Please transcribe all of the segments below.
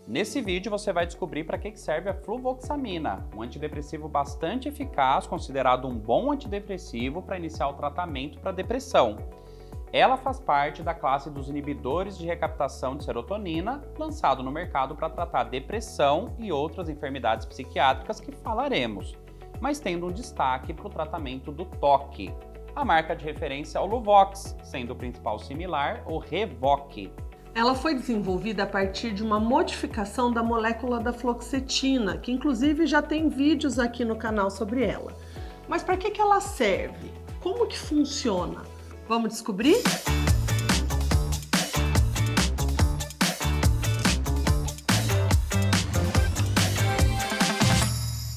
Nesse vídeo você vai descobrir para que serve a fluvoxamina, um antidepressivo bastante eficaz, considerado um bom antidepressivo para iniciar o tratamento para depressão. Ela faz parte da classe dos inibidores de recaptação de serotonina, lançado no mercado para tratar depressão e outras enfermidades psiquiátricas que falaremos, mas tendo um destaque para o tratamento do toque. A marca de referência é o Luvox, sendo o principal similar o Revoque. Ela foi desenvolvida a partir de uma modificação da molécula da fluoxetina, que inclusive já tem vídeos aqui no canal sobre ela. Mas para que ela serve? Como que funciona? Vamos descobrir?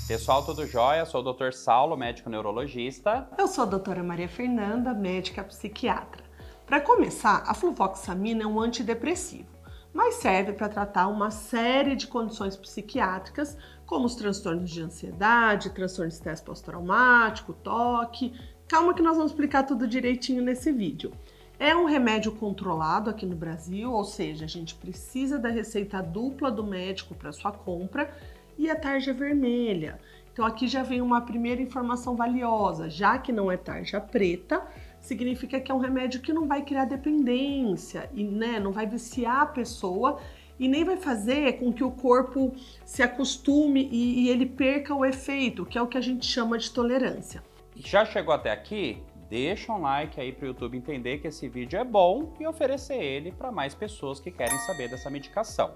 Pessoal, tudo jóia? Sou o Dr. Saulo, médico neurologista. Eu sou a doutora Maria Fernanda, médica psiquiatra. Para começar, a fluvoxamina é um antidepressivo, mas serve para tratar uma série de condições psiquiátricas, como os transtornos de ansiedade, transtorno de estresse pós-traumático, toque. Calma que nós vamos explicar tudo direitinho nesse vídeo. É um remédio controlado aqui no Brasil, ou seja, a gente precisa da receita dupla do médico para sua compra e a tarja vermelha. Então aqui já vem uma primeira informação valiosa, já que não é tarja preta, significa que é um remédio que não vai criar dependência e não vai viciar a pessoa e nem vai fazer com que o corpo se acostume e ele perca o efeito, que é o que a gente chama de tolerância. Já chegou até aqui? Deixa um like aí para o YouTube entender que esse vídeo é bom e oferecer ele para mais pessoas que querem saber dessa medicação.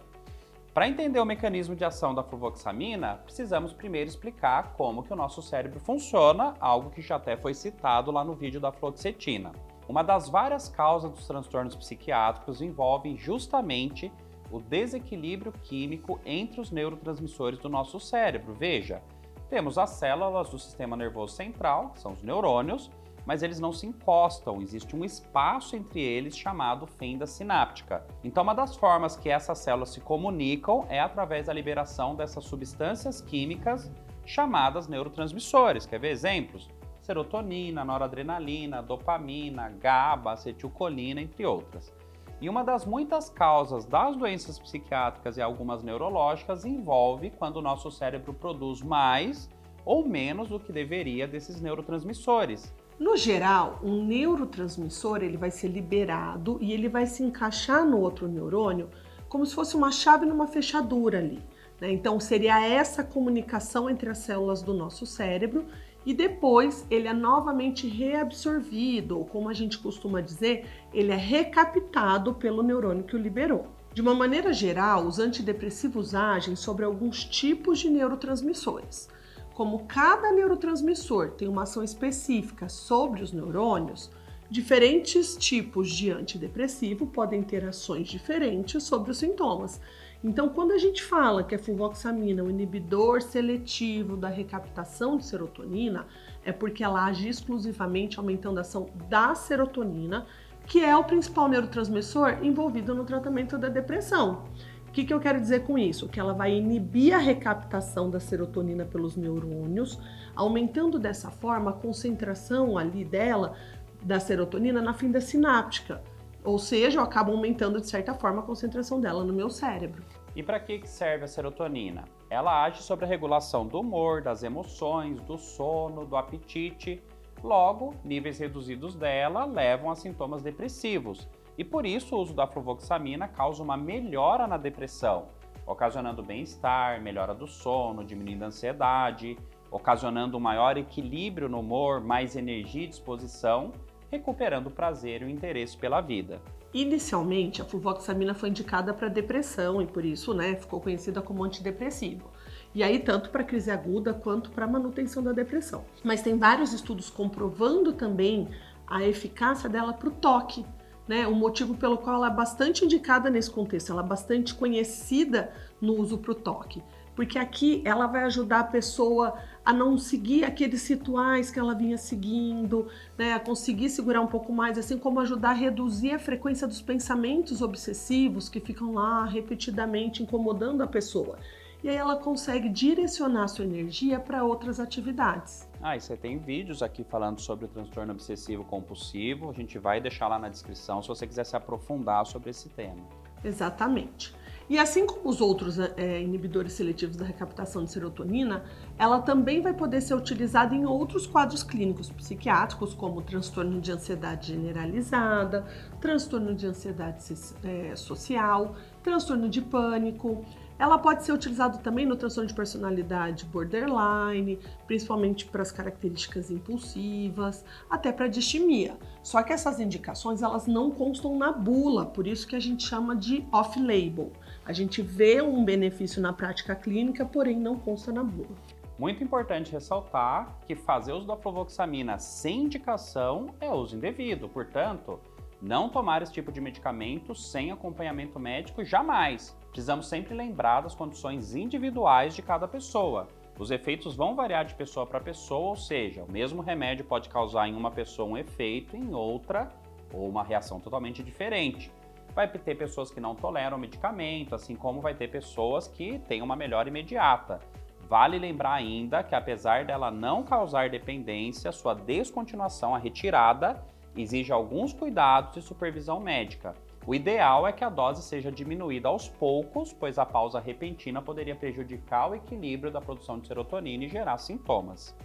Para entender o mecanismo de ação da fluvoxamina, precisamos primeiro explicar como que o nosso cérebro funciona, algo que já até foi citado lá no vídeo da fluoxetina. Uma das várias causas dos transtornos psiquiátricos envolve justamente o desequilíbrio químico entre os neurotransmissores do nosso cérebro. Veja, temos as células do sistema nervoso central, que são os neurônios, mas eles não se encostam, existe um espaço entre eles chamado fenda sináptica. Então, uma das formas que essas células se comunicam é através da liberação dessas substâncias químicas chamadas neurotransmissores. Quer ver exemplos? Serotonina, noradrenalina, dopamina, GABA, acetilcolina, entre outras. E uma das muitas causas das doenças psiquiátricas e algumas neurológicas envolve quando o nosso cérebro produz mais ou menos do que deveria desses neurotransmissores. No geral, um neurotransmissor ele vai ser liberado e ele vai se encaixar no outro neurônio como se fosse uma chave numa fechadura ali, né? Então seria essa comunicação entre as células do nosso cérebro e depois ele é novamente reabsorvido, ou como a gente costuma dizer, ele é recaptado pelo neurônio que o liberou. De uma maneira geral, os antidepressivos agem sobre alguns tipos de neurotransmissores. Como cada neurotransmissor tem uma ação específica sobre os neurônios, diferentes tipos de antidepressivo podem ter ações diferentes sobre os sintomas. Então, quando a gente fala que a fluvoxamina é um inibidor seletivo da recaptação de serotonina, é porque ela age exclusivamente aumentando a ação da serotonina, que é o principal neurotransmissor envolvido no tratamento da depressão. O que eu quero dizer com isso? Que ela vai inibir a recaptação da serotonina pelos neurônios, aumentando dessa forma a concentração ali dela, da serotonina, na fenda sináptica. Ou seja, eu acabo aumentando de certa forma a concentração dela no meu cérebro. E para que serve a serotonina? Ela age sobre a regulação do humor, das emoções, do sono, do apetite. Logo, níveis reduzidos dela levam a sintomas depressivos. E por isso o uso da fluvoxamina causa uma melhora na depressão, ocasionando bem-estar, melhora do sono, diminuindo a ansiedade, ocasionando um maior equilíbrio no humor, mais energia e disposição, recuperando o prazer e o interesse pela vida. Inicialmente, a fluvoxamina foi indicada para depressão e por isso, ficou conhecida como antidepressivo. E aí, tanto para crise aguda quanto para manutenção da depressão. Mas tem vários estudos comprovando também a eficácia dela para o toque. O motivo pelo qual ela é bastante indicada nesse contexto, ela é bastante conhecida no uso para o toque, porque aqui ela vai ajudar a pessoa a não seguir aqueles rituais que ela vinha seguindo, a conseguir segurar um pouco mais, assim como ajudar a reduzir a frequência dos pensamentos obsessivos que ficam lá repetidamente incomodando a pessoa. E aí ela consegue direcionar sua energia para outras atividades. E você tem vídeos aqui falando sobre o transtorno obsessivo compulsivo, a gente vai deixar lá na descrição se você quiser se aprofundar sobre esse tema. Exatamente. E assim como os outros inibidores seletivos da recaptação de serotonina, ela também vai poder ser utilizada em outros quadros clínicos psiquiátricos, como transtorno de ansiedade generalizada, transtorno de ansiedade social, transtorno de pânico. Ela pode ser utilizada também no transtorno de personalidade borderline, principalmente para as características impulsivas, até para distimia. Só que essas indicações elas não constam na bula, por isso que a gente chama de off-label. A gente vê um benefício na prática clínica, porém não consta na bula. Muito importante ressaltar que fazer uso da fluvoxamina sem indicação é uso indevido, portanto, não tomar esse tipo de medicamento sem acompanhamento médico jamais. Precisamos sempre lembrar das condições individuais de cada pessoa. Os efeitos vão variar de pessoa para pessoa, ou seja, o mesmo remédio pode causar em uma pessoa um efeito, em outra, ou uma reação totalmente diferente. Vai ter pessoas que não toleram o medicamento, assim como vai ter pessoas que têm uma melhora imediata. Vale lembrar ainda que, apesar dela não causar dependência, sua descontinuação, a retirada, exige alguns cuidados e supervisão médica. O ideal é que a dose seja diminuída aos poucos, pois a pausa repentina poderia prejudicar o equilíbrio da produção de serotonina e gerar sintomas.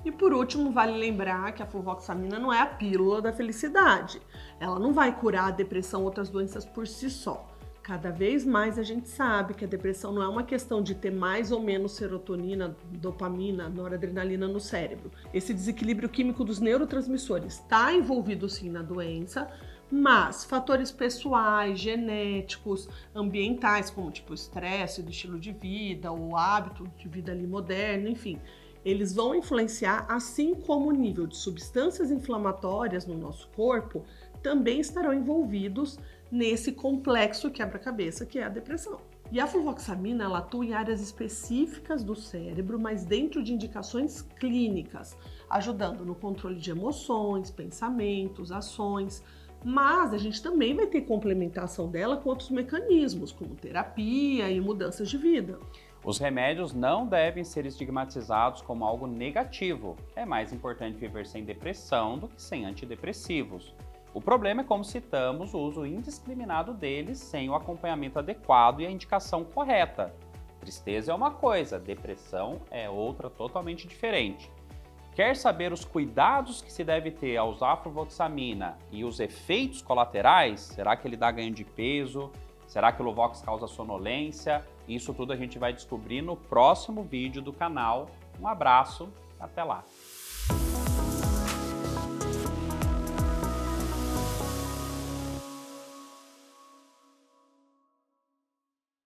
E por último, vale lembrar que a fluvoxamina não é a pílula da felicidade. Ela não vai curar a depressão ou outras doenças por si só. Cada vez mais a gente sabe que a depressão não é uma questão de ter mais ou menos serotonina, dopamina, noradrenalina no cérebro. Esse desequilíbrio químico dos neurotransmissores está envolvido sim na doença, mas fatores pessoais, genéticos, ambientais, como tipo estresse do estilo de vida, o hábito de vida ali moderno, enfim, eles vão influenciar, assim como o nível de substâncias inflamatórias no nosso corpo também estarão envolvidos nesse complexo quebra-cabeça que é a depressão. E a fluvoxamina, ela atua em áreas específicas do cérebro, mas dentro de indicações clínicas, ajudando no controle de emoções, pensamentos, ações. Mas a gente também vai ter complementação dela com outros mecanismos, como terapia e mudanças de vida. Os remédios não devem ser estigmatizados como algo negativo. É mais importante viver sem depressão do que sem antidepressivos. O problema é como citamos o uso indiscriminado deles sem o acompanhamento adequado e a indicação correta. Tristeza é uma coisa, depressão é outra totalmente diferente. Quer saber os cuidados que se deve ter ao usar a fluvoxamina e os efeitos colaterais? Será que ele dá ganho de peso? Será que o Luvox causa sonolência? Isso tudo a gente vai descobrir no próximo vídeo do canal. Um abraço, até lá!